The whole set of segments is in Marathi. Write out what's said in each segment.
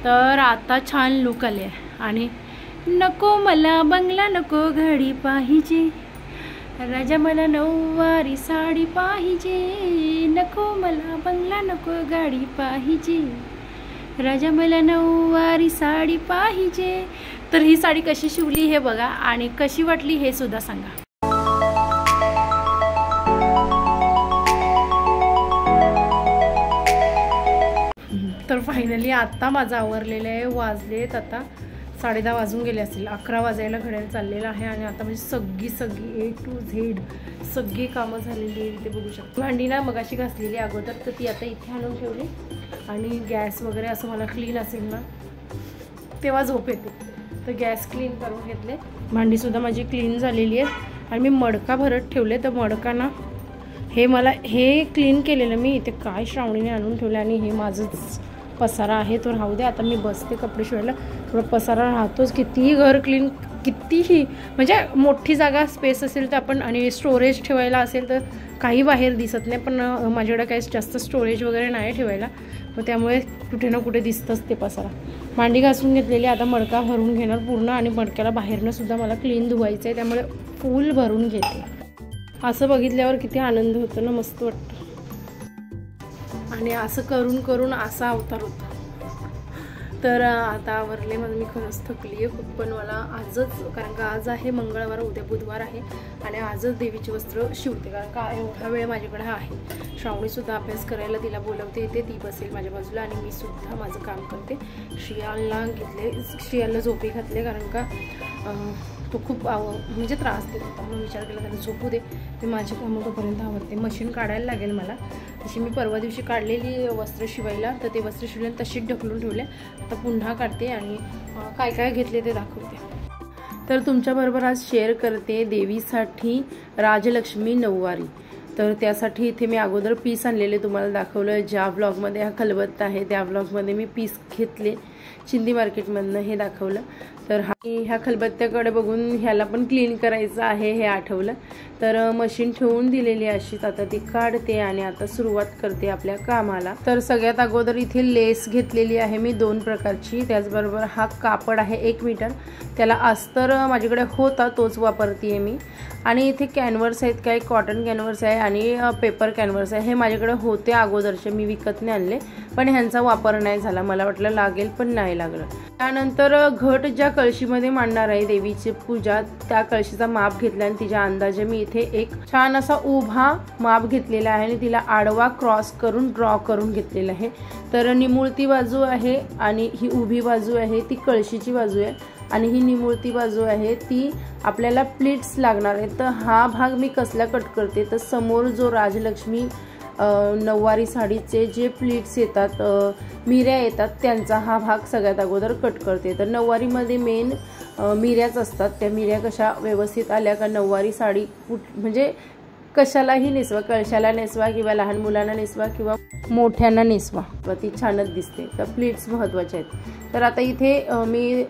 तर आता छान लुक आले आणि नको मला बंगला नको घडी पाहिजे, राजा मला नऊवारी साडी पाहिजे, नको मला बंगला नको गाडी पाहिजे, राजा मला नऊवारी साडी पाहिजे। तर ही साडी कशी शिवली हे बघा आणि कशी वाटली हे सुद्धा सांगा। तर फायनली आता माझं आवरलेलं आहे। वाजलेत आता 10:30 वाजून गेले असतील, 11 वाजायला घड्याळ चाललेलं आहे आणि आता म्हणजे सगळी A to Z सगळी कामं झालेली आहे। ते बघू शकतो। भांडी ना मगाशी घासलेली अगोदर, तर ती आता इथे आणून ठेवली आणि गॅस वगैरे असं मला क्लीन असेल ना तेव्हा झोप येते, तर गॅस क्लीन करून घेतले। भांडीसुद्धा माझी क्लीन झालेली आहे आणि मी मडका भरत ठेवले। तर मडका ना हे क्लीन केलेलं मी इथे काय श्रावणीने आणून ठेवलं आणि हे माझंच पसारा आहे तो राहू दे। आता मी बसते कपडे शिवायला, थोडा पसारा राहतोच। कितीही घर क्लीन, कितीही म्हणजे मोठी जागा स्पेस असेल तर आपण आणि स्टोरेज ठेवायला असेल तर काही बाहेर दिसत नाही, पण माझ्याकडे काही जास्त स्टोरेज वगैरे नाही ठेवायला, मग त्यामुळे कुठे ना कुठे दिसतंच ते पसारा। भांडी घासून घेतलेली, आता मडका भरून घेणार पूर्ण आणि मडक्याला बाहेरनं सुद्धा मला क्लीन धुवायचं आहे, त्यामुळे फुल भरून घेते। असं बघितल्यावर किती आनंद होतो ना, मस्त वाटतं। आणि असं करून करून असा अवतार होता। तर आता आवरले माझं, मी खरंच थकली आहे खूप, पण मला आजच, कारण का आज आहे मंगळवार, उद्या बुधवार आहे आणि आजच देवीचे वस्त्र शिवते, कारण का एवढा वेळ माझ्याकडे आहे। श्रावणीसुद्धा अभ्यास करायला तिला बोलवते येते, ती बसेल माझ्या बाजूला आणि मी सुद्धा माझं काम करते। श्रियाला झोपी घातले, कारण का तो खूप म्हणजे त्रास देत होता, म्हणून विचार केला त्याला झोपू दे, मी माझी कामं तोपर्यंत आवडते। मशीन काढायला लागेल मला, तशी मी परवा दिवशी काढलेली वस्त्र शिवायला, तर ते वस्त्र शिवले तशीच ढकलून ठेवले। आता पुन्हा काढते आणि काय काय घेतले ते दाखवते। तर तुमच्याबरोबर आज शेअर करते देवीसाठी राजलक्ष्मी नऊवारी। तर त्यासाठी इथे मी अगोदर पीस आणलेले तुम्हाला दाखवलं, ज्या ब्लॉगमध्ये हा खलबत्ता आहे त्या ब्लॉगमध्ये मी पीस घेतले चिंदी मार्केटमधनं, हे दाखवलं। तर ह्या खलबत्त्याकडे बघून ह्याला पण क्लीन करायचं आहे हे आठवलं, तर मशीन ठेवून दिलेली अशीच, आता ती काढते आणि आता सुरुवात करते आपल्या कामाला। तर सगळ्यात अगोदर इथे लेस घेतलेली आहे मी 2 प्रकारची, त्याचबरोबर हा कापड आहे 1 मीटर, त्याला अस्तर माझ्याकडे होता तोच वापरते मी। आणि इथे कॅनव्हर्स आहेत, काही कॉटन कॅनव्हर्स आहे आणि पेपर कॅनव्हर्स आहे, हे माझ्याकडे होते अगोदरचे, मी विकत नाही आणले, पण ह्यांचा वापर नाही झाला, मला वाटलं लागेल पण नाही लागलं। त्यानंतर घट ज्या कळशीमध्ये मांडणार आहे देवीची पूजा, त्या कळशीचा माप घेतला आणि तिच्या अंदाजे मी इथे एक छान असा उभा माप घेतलेला आहे आणि तिला आडवा क्रॉस करून ड्रॉ करून घेतलेला आहे। तर निमुळती बाजू आहे आणि ही उभी बाजू आहे ती कळशीची बाजू आहे आणि ही निमुळती बाजू आहे ती आपल्याला प्लीट्स लागणार आहे। तर हा भाग मी कसला कट करते, तर समोर जो राजलक्ष्मी नऊवारी साडीचे जे प्लीट्स येतात, मिऱ्या येतात, त्यांचा हा भाग सगळ्यात अगोदर कट करते। तर नऊवारीमध्ये मेन मिऱ्याच असतात, त्या मिऱ्या कशा व्यवस्थित आल्या का नऊवारी साडी म्हणजे कशालाही नेसवा, कळशाला नेसवा किंवा लहान मुलांना नेसवा किंवा मोठ्यांना नेसवा, ती छानच दिसते। तर प्लीट्स महत्त्वाचे आहेत। तर आता इथे मी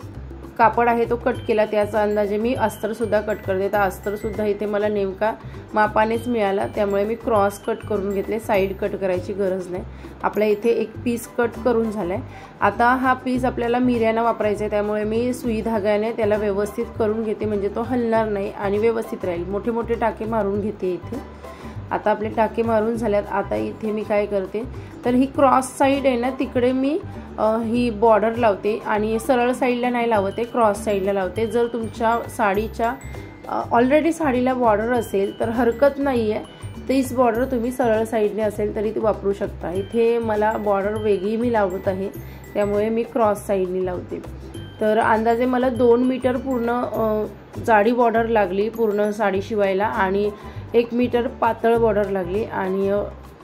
कापड आहे तो कट केला, त्याचा अंदाजे मी अस्तरसुद्धा कट करते। तर अस्तरसुद्धा इथे मला नेमका मापानेच मिळाला, त्यामुळे मी क्रॉस कट करून घेतले, साईड कट करायची गरज नाही। आपल्या इथे एक पीस कट करून झालाय। आता हा पीस आपल्याला मिऱ्यांना वापरायचा आहे, त्यामुळे मी सुई धाग्याने त्याला व्यवस्थित करून घेते, म्हणजे तो हलणार नाही आणि व्यवस्थित राहील। मोठे मोठे टाके मारून घेते इथे। आता आपले टाके मारून झाल्यात, आता इथे मी काय करते, तर ही क्रॉस साईड आहे ना तिकडे मी ही बॉर्डर लावते आणि सरळ साईडला नाही लावते, क्रॉस साईडला लावते। जर तुमच्या साडीच्या ऑलरेडी साडीला बॉर्डर असेल तर हरकत नाही आहे, तीच बॉर्डर तुम्ही सरळ साईडने असेल तरी ती वापरू शकता। इथे मला बॉर्डर वेगळी मी लावत आहे, त्यामुळे मी क्रॉस साईडने लावते। तर अंदाजे मला 2 मीटर पूर्ण जाडी बॉर्डर लागली पूर्ण साडी शिवायला आणि 1 मीटर पातळ बॉर्डर लागली आणि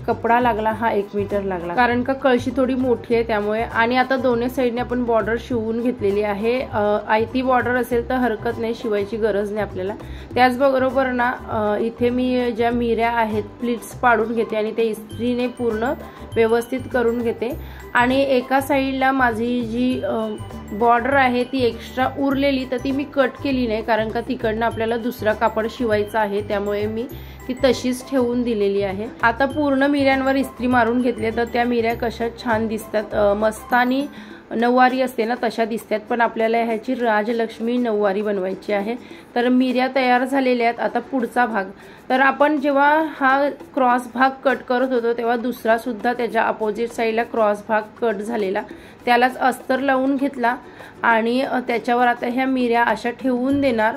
कपडा लागला हा 1 मीटर लागला, कारण का कळशी थोडी मोठी आहे त्यामुळे। आणि आता दोन्ही साईडने आपण बॉर्डर शिवून घेतलेली आहे, आयती बॉर्डर असेल तर हरकत नाही, शिवायची गरज नाही आपल्याला। त्याचबरोबर ना इथे मी ज्या मिऱ्या आहेत प्लीट्स पाडून घेते आणि ते इस्त्रीने पूर्ण व्यवस्थित करून घेते आणि एका साईडला माझी जी बॉर्डर आहे ती एक्स्ट्रा उरलेली तर ती मी कट केली नाही, कारण का तिकडनं आपल्याला दुसरा कापड शिवायचा आहे, त्यामुळे मी ती तशीच ठेवून दिलेली आहे। आता पूर्ण मिऱ्यांवर इस्त्री मारून घेतले तर त्या मिऱ्या कशा छान दिसतात, मस्तानी नऊवारी असते ना तशा दिसतात, पण आपल्याला ह्याची राजलक्ष्मी नऊवारी बनवायची आहे। तर मिऱ्या तयार झालेल्या आहेत। आता पुढचा भाग, तर आपण जेव्हा हा क्रॉस भाग कट करत होतो तेव्हा दुसरा सुद्धा त्याच्या अपोजिट साईडला क्रॉस भाग कट झालेला, त्यालाच अस्तर लावून घेतला आणि त्याच्यावर आता ह्या मिऱ्या अशा ठेवून देणार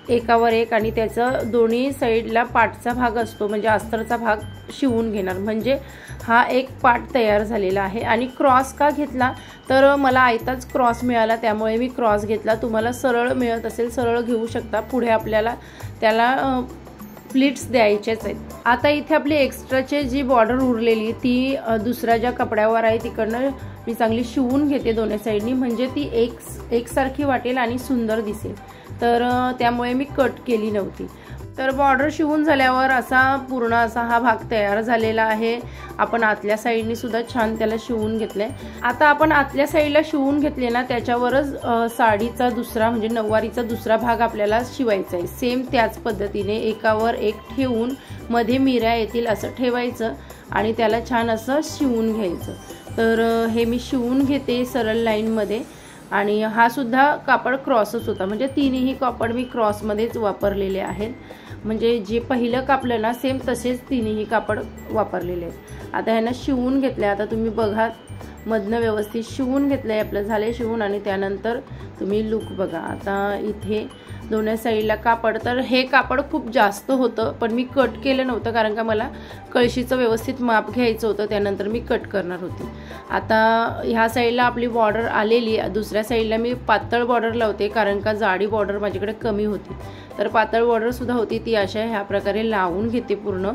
एकावर एक, आणि त्याचं दोन्ही साईडला पाठचा भाग असतो म्हणजे अस्तरचा भाग शिवून घेणार, म्हणजे हा एक पाठ तयार झालेला आहे। आणि क्रॉस का घेतला तर मला आयताच क्रॉस मिळाला त्यामुळे मी क्रॉस घेतला। तुम्हाला सरळ मिळत असेल सरळ घेऊ शकता। पुढे आपल्याला त्याला प्लीट्स द्यायचेच आहेत। आता इथे आपली एक्स्ट्राची जी बॉर्डर उरलेली ती दुसऱ्या ज्या कपड्यावर आहे तिकडनं मी चांगली शिवून घेते दोन्ही साईडनी, म्हणजे ती एकसारखी वाटेल आणि सुंदर दिसेल। तर त्यामुळे मी कट केली नव्हती। तर बॉर्डर शिवून झाल्यावर असा पूर्ण असा हा भाग तयार झालेला आहे। आपण आतल्या साईडनी सुद्धा छान त्याला शिवून घेतले। आता आपण आतल्या साईडला शिवून घेतले ना त्याच्यावरच साडीचा दुसरा म्हणजे नऊवारीचा दुसरा भाग आपल्याला शिवायचा आहे। सेम त्याच पद्धतीने एकावर एक ठेवून मध्ये मिऱ्या येतील असं ठेवायचं आणि त्याला छान असं शिवून घ्यायचं। तर हे मी शिवून घेते सरळ लाईनमध्ये, आणि हा सुद्धा कापड क्रॉसच होता, म्हणजे तिन्ही कापड मी क्रॉसमध्येच वापरलेले आहेत। म्हणजे जे पहिलं कापलं ना सेम तसेच तिन्ही कापड वापरलेले आहेत। आता ह्यांना शिवून घेतले। आता तुम्ही बघा मधनं व्यवस्थित शिवून घेतलंय आपलं, झाले शिवून, आणि त्यानंतर तुम्ही लुक बघा। आता इथे दोन्ही साईडला कापड, तर हे कापड खूप जास्त होतं पण मी कट केलं नव्हतं कारण का मला कळशीचं व्यवस्थित माप घ्यायचं होतं, त्यानंतर मी कट करणार होते। आता ह्या साईडला आपली बॉर्डर आलेली, दुसऱ्या साईडला मी पातळ बॉर्डर लावते कारण का जाडी बॉर्डर माझ्याकडे कमी होती। तर पातळ बॉर्डर सुद्धा होती ती अशा ह्या प्रकारे लावून घेते पूर्ण,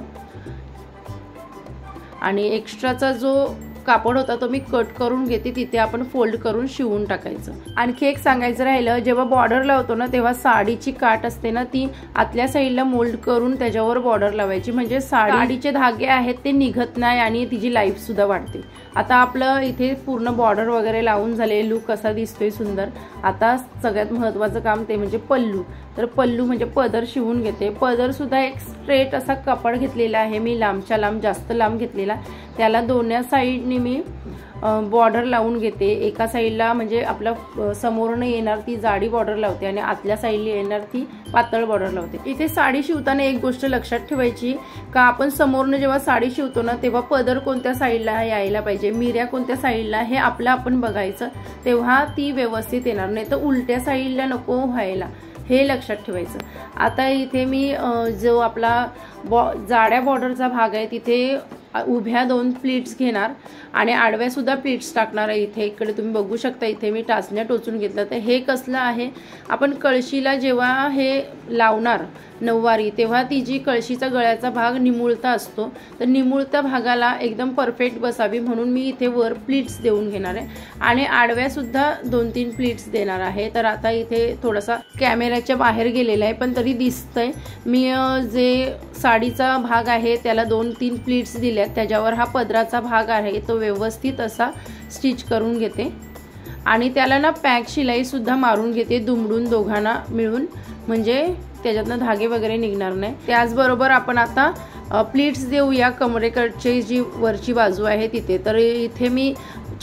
आणि एक्स्ट्राचा जो कापड होता तो मी कट करून घेते, तिथे आपण फोल्ड करून शिवून टाकायचं। आणखी एक सांगायचं राहिलं, जेव्हा बॉर्डर लावतो ना तेव्हा साडीची काठ असते ना ती आतल्या साईडला मोल्ड करून त्याच्यावर बॉर्डर लावायची, म्हणजे साडीचे धागे आहेत ते निघत नाही आणि तिची लाईफ सुद्धा वाढते। आता आपलं इथे पूर्ण बॉर्डर वगैरे लावून झाले, लुक कसा दिसतोय सुंदर। आता सगळ्यात महत्त्वाचं काम ते म्हणजे पल्लू। तर पल्लू म्हणजे पदर शिवून घेते। पदर सुद्धा एक स्ट्रेट असा कापड घेतलेला आहे मी, लांबच्या लांब जास्त लांब घेतलेला, त्याला दोन्ही साईडनी मी बॉर्डर लावून घेते। एका साईडला म्हणजे आपला समोरनं येणार ती जाडी बॉर्डर लावते आणि आतल्या साईडला येणार ती पातळ बॉर्डर लावते। इथे साडी शिवताना एक गोष्ट लक्षात ठेवायची का आपण समोरनं जेव्हा साडी शिवतो ना तेव्हा पदर कोणत्या साईडला यायला पाहिजे, मिऱ्या कोणत्या साईडला हे आपलं आपण बघायचं, तेव्हा ती व्यवस्थित येणार, नाही तर उलट्या साईडला नको व्हायला, हे लक्षात ठेवायचं। आता इथे मी जो आपला जाड्या बॉर्डरचा भाग आहे तिथे उभ्या 2 प्लीट्स घेणार आणि आडव्या सुद्धा प्लीट्स टाकणार आहे। इथे इकडे तुम्ही बघू शकता, इथे मी टाचण्या टोचून घेतलं। तर हे कसलं आहे, आपण कळशीला जेव्हा हे लावणार नऊवारी तेव्हा ती जी कळशीचा गळ्याचा भाग निमुळता असतो, तर निमुळत्या भागाला एकदम परफेक्ट बसावी म्हणून मी इथे वर प्लीट्स देऊन घेणार आहे आणि आडव्या सुद्धा 2-3 प्लीट्स देणार आहे। तर आता इथे थोडासा कॅमेऱ्याच्या बाहेर गेलेला आहे पण तरी दिसतंय, मी जे साडीचा भाग आहे त्याला 2-3 प्लीट्स दिल्यात, त्याच्यावर हा पदराचा भाग आहे तो व्यवस्थित असा स्टिच करून घेते आणि त्याला ना पॅक शिलाई सुद्धा मारून घेते दुमडून दोघांना मिळून, म्हणजे त्याच्यातनं धागे वगैरे निघणार नाही। त्याचबरोबर आपण आता प्लीट्स देऊया कमरेकडची जी वरची बाजू आहे तिथे। तर इथे मी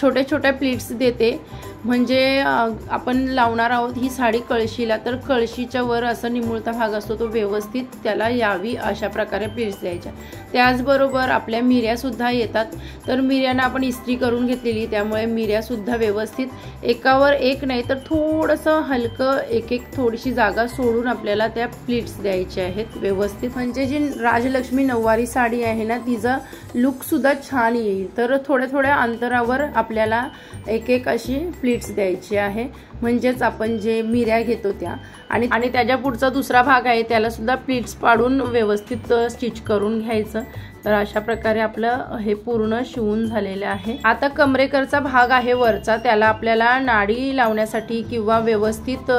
छोटे छोटे प्लीट्स देते, म्हणजे आपण लावणार आहोत ही साडी कळशीला, तर कळशीच्या वर असं निमुळता भाग असतो तो व्यवस्थित त्याला यावी अशा प्रकारे प्लीट्स द्यायच्या। त्याचबरोबर आपल्या मिऱ्या सुद्धा येतात, तर मिऱ्यांना आपण इस्त्री करून घेतलेली त्यामुळे मिऱ्या सुद्धा व्यवस्थित एकावर एक नाही तर थोडंसं हलकं एक थोडीशी जागा सोडून आपल्याला त्या प्लीट्स द्यायच्या आहेत व्यवस्थित, म्हणजे जी राजलक्ष्मी नऊवारी साडी आहे ना तिचा लुक सुद्धा छान येईल। तर थोड्या थोड्या अंतरावर आपल्याला एक अशी प्लीट्स द्यायची आहे, म्हणजेच आपण जे मिऱ्या घेतो त्या आणि त्याच्या पुढचा दुसरा भाग आहे त्याला सुद्धा प्लीट्स पाडून व्यवस्थित स्टिच करून घ्यायचं। तर अशा प्रकारे आपलं हे पूर्ण शिवून झालेलं आहे। आता कमरेकरचा भाग आहे वरचा, त्याला आपल्याला नाडी लावण्यासाठी किंवा व्यवस्थित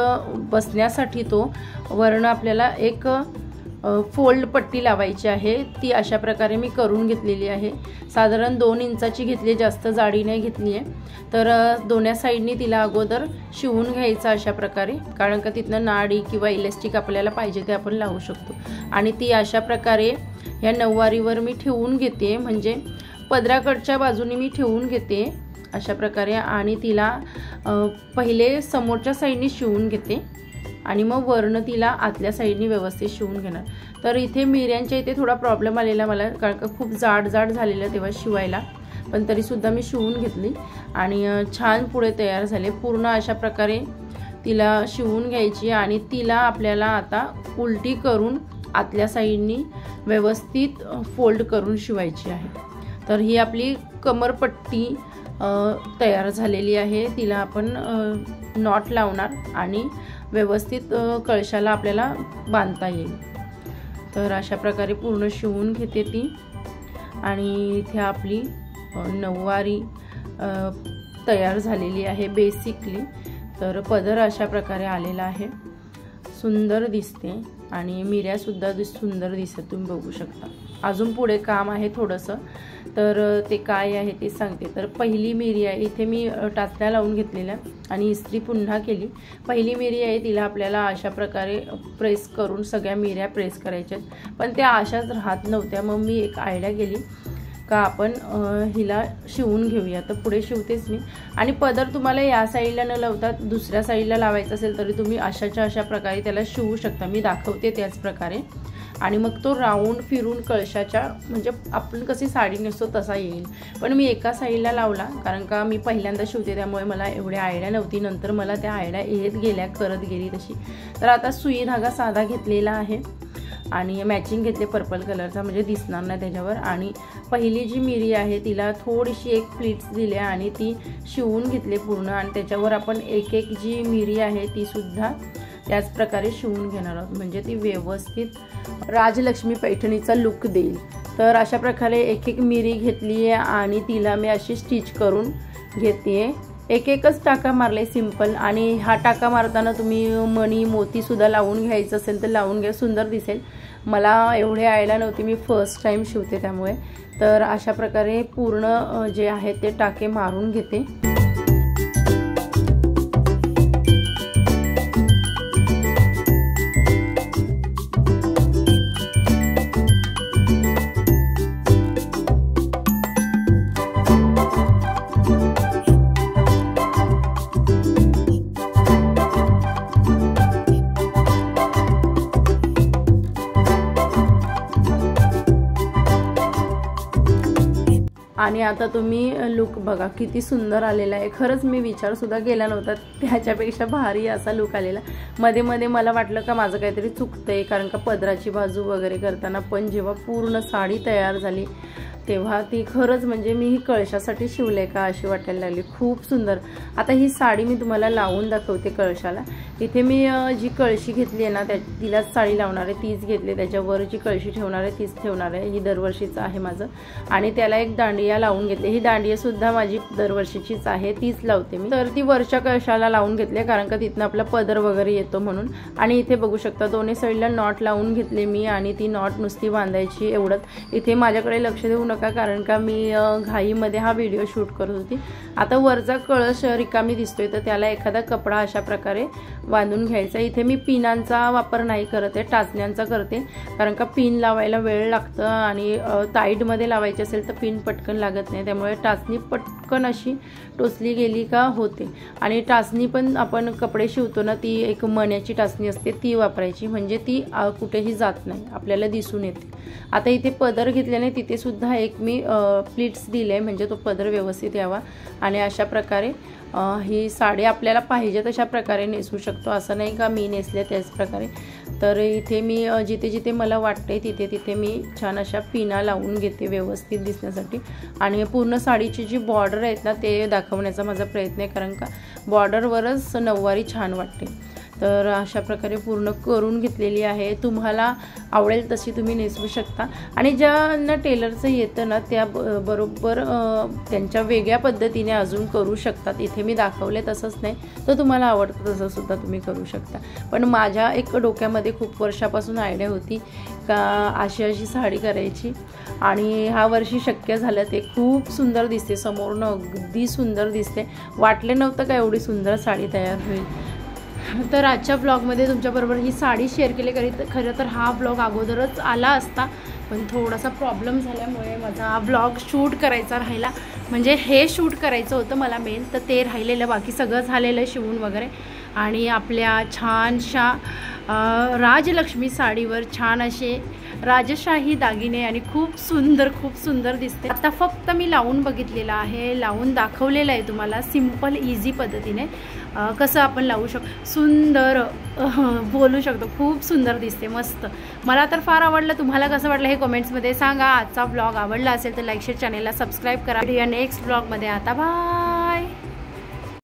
बसण्यासाठी तो वर्ण आपल्याला एक फोल्ड पट्टी लावायची आहे, ती अशा प्रकारे मी करून घेतलेली आहे। साधारण 2 इंचाची घेतली, जास्त जाडी नाही घेतली आहे। तर दोन्ही साईडनी तिला अगोदर शिवून घ्यायचं अशा प्रकारे, कारण का तिथनं नाडी किंवा इलास्टिक आपल्याला पाहिजे ते आपण लावू शकतो आणि ती अशा प्रकारे या नऊवारीवर मी ठेवून घेते, म्हणजे पदराकडच्या बाजूने मी ठेवून घेते अशा प्रकारे आणि तिला पहिले समोरच्या साईडने शिवून घेते आणि मग वरनं तिला आतल्या साईडने व्यवस्थित शिवून घेणार। तर इथे मिऱ्यांच्या इथे थोडा प्रॉब्लेम आलेला मला, कारण का खूप जाड झालेलं तेव्हा शिवायला, पण तरीसुद्धा मी शिवून घेतली आणि छान पुढे तयार झाले। पूर्ण अशा प्रकारे तिला शिवून घ्यायची आणि तिला आपल्याला आता उलटी करून आतल्या साईडनी व्यवस्थित फोल्ड करून शिवायची आहे। तर ही आपली कमरपट्टी तयार झालेली आहे। तिला आपण नॉट लावणार आणि व्यवस्थित कळशाला आपल्याला बांधता येईल। तर अशा प्रकारे पूर्ण शिवून घेते ती आणि इथे आपली नऊवारी तयार झालेली आहे बेसिकली। तर पदर अशा प्रकारे आलेला आहे, सुंदर दिसते आणि मिऱ्यासुद्धा सुंदर दिसत तुम्ही बघू शकता। अजून पुढे काम आहे थोडंसं, तर ते काय आहे ते सांगते। तर पहिली मिरी आहे, इथे मी टाचण्या लावून घेतलेल्या आणि इस्त्री पुन्हा केली। पहिली मिरी आहे तिला आपल्याला अशा प्रकारे प्रेस करून सगळ्या मिऱ्या प्रेस करायच्यात, पण त्या अशाच राहत नव्हत्या। मग मी एक आयडिया केली का आपण हिला शिवून घेऊया। तर पुढे शिवतेच मी आणि पदर तुम्हाला या साईडला न लावता दुसऱ्या साईडला लावायचा असेल तरी तुम्ही अशा प्रकारे त्याला शिवू शकता, मी दाखवते त्याच प्रकारे। आणि मग तो राऊंड फिरून कळशाच्या म्हणजे आपण कशी साडी नेसतो तसा येईल। पण मी एका साईडला लावला कारण का मी पहिल्यांदा शिवते, त्यामुळे मला एवढी आयडिया नव्हती। नंतर मला त्या आयडिया येत गेल्या, करत गेली तशी। तर आता सुई धागा साधा घेतलेला आहे आणि मॅचिंग घेतले पर्पल कलरचा, म्हणजे दिसणार नाही त्याच्यावर। आणि पहिली जी मिरी आहे तिला थोडीशी एक प्लीट्स दिले आणि ती शिवून घेतले पूर्ण आणि त्याच्यावर आपण एक एक जी मिरी आहे ती सुद्धा त्याच प्रकारे शिवून घेणार आहोत, म्हणजे ती व्यवस्थित राजलक्ष्मी पैठणीचा लुक देईल। तर अशा प्रकारे एक एक मिरी घेतली आहे आणि तिला मी अशी स्टिच करून घेते। एक एकच टाका मारले सिंपल, आणि हा टाका मारताना तुम्ही मणी मोती सुद्धा लावून घ्यायचं असेल तर लावून घ्या, सुंदर दिसेल। मला एवढे आयडिया नव्हती, मी फर्स्ट टाइम शिवते त्यामुळे। तर अशा प्रकारे पूर्ण जे आहे ते टाके मारून घेते। आणि आता तुम्ही लुक बघा किती सुंदर आलेला आहे। खरंच मी विचार सुद्धा केला नव्हता, त्याच्यापेक्षा भारी असा लुक आलेला। मध्ये मध्ये मला वाटलं का माझं काहीतरी चुकतंय, कारण का पदराची बाजू वगैरे करताना, पण जेव्हा पूर्ण साडी तयार झाली तेव्हा ती खरंच म्हणजे मी ही कळशासाठी शिवले का अशी वाटायला लागली, खूप सुंदर। आता ही साडी मी तुम्हाला लावून दाखवते कळशाला। इथे मी जी कळशी घेतली आहे ना तिलाच साडी लावणार आहे, तीच घेतली। त्याच्यावर जी कळशी ठेवणार आहे तीच ठेवणार आहे, ही दरवर्षीचं आहे माझं। आणि त्याला एक दांडिया लावून घेतली, ही दांडिया सुद्धा माझी दरवर्षीचीच आहे, तीच लावते मी। तर ती वरच्या कळशाला लावून घेतली कारण का तिथनं आपला पदर वगैरे येतो म्हणून। आणि इथे बघू शकता दोन्ही साईडला नॉट लावून घेतले मी आणि ती नॉट नुसती बांधायची एवढंच। इथे माझ्याकडे लक्ष देऊ नका कारण का मी घाईमध्ये हा व्हिडिओ शूट करत होती। आता वरचा कळश रिकामी दिसतोय तर त्याला एखादा कपडा अशा प्रकारे बांधून घ्यायचा। इथे मी पिनांचा वापर नाही करत आहे, टाचण्यांचा करते, कारण का पिन लावायला वेळ लागतं आणि टाईटमध्ये लावायची असेल तर पिन पटकन लागत नाही, त्यामुळे टाचणी पटकन अशी टोचली गेली का होते। आणि टाचणी पण आपण कपडे शिवतो ना ती एक मण्याची टाचणी असते ती वापरायची, म्हणजे ती कुठेही जात नाही, आपल्याला दिसून येते। आता इथे पदर घेतल्याने तिथे सुद्धा एक मी प्लीट्स दिले, म्हणजे तो पदर व्यवस्थित यावा। आणि अशा प्रकारे ही साडी आपल्याला पाहिजे तशा प्रकारे नेसू शकतो, असं नाही का मी नेसले त्याच प्रकारे। तर इथे मी जिथे जिथे मला वाटते तिथे तिथे मी छान अशा पिना लावून घेते व्यवस्थित दिसण्यासाठी। आणि पूर्ण साडीची जी बॉर्डर आहेत ना ते दाखवण्याचा माझा प्रयत्न आहे, कारण का बॉर्डरवरच नऊवारी छान वाटते। तर अशा प्रकारे पूर्ण करून घेतलेली आहे, तुम्हाला आवडेल तशी तुम्ही नेसवू शकता। आणि ज्यांना टेलरचं येतं ना त्या बरोबर त्यांच्या वेगळ्या पद्धतीने अजून करू शकतात। इथे मी दाखवले तसंच नाही, तर तुम्हाला आवडतं तसं सुद्धा तुम्ही करू शकता। पण माझ्या एक डोक्यामध्ये खूप वर्षापासून आयडिया होती का अशी साडी करायची, आणि ह्या वर्षी शक्य झालं। ते खूप सुंदर दिसते, समोरनं अगदी सुंदर दिसते, वाटले नव्हतं का एवढी सुंदर साडी तयार होईल। तर आजच्या ब्लॉगमध्ये तुमच्याबरोबर ही साडी शेअर केली, खरं तर हा ब्लॉग अगोदरच आला असता, पण थोडासा प्रॉब्लेम झाल्यामुळे माझा व्लॉग शूट करायचा राहिला. म्हणजे हे शूट करायचं होतं मला मेन, तर ते राहिलेलं, बाकी सगळं झालेलं शिवून वगैरे. आणि आपल्या छानशा राजलक्ष्मी साडीवर छान असे राजशाही दागिने आणि खूप सुंदर दिसते. आता फक्त मी लावून बघितलेलं आहे, लावून दाखवलेलं आहे तुम्हाला सिंपल इझी पद्धतीने कसं आपण लावू शकतो. सुंदर बोलू शकतो, खूप सुंदर दिसते, मस्त. मला तर फार आवडलं. तुम्हाला कसं वाटलं हे कमेंट्समध्ये सांगा. आजचा ब्लॉग आवडला असेल तर लाईक शेअर, चॅनेलला सबस्क्राईब करा. नेक्स्ट ब्लॉगमध्ये आता बाय.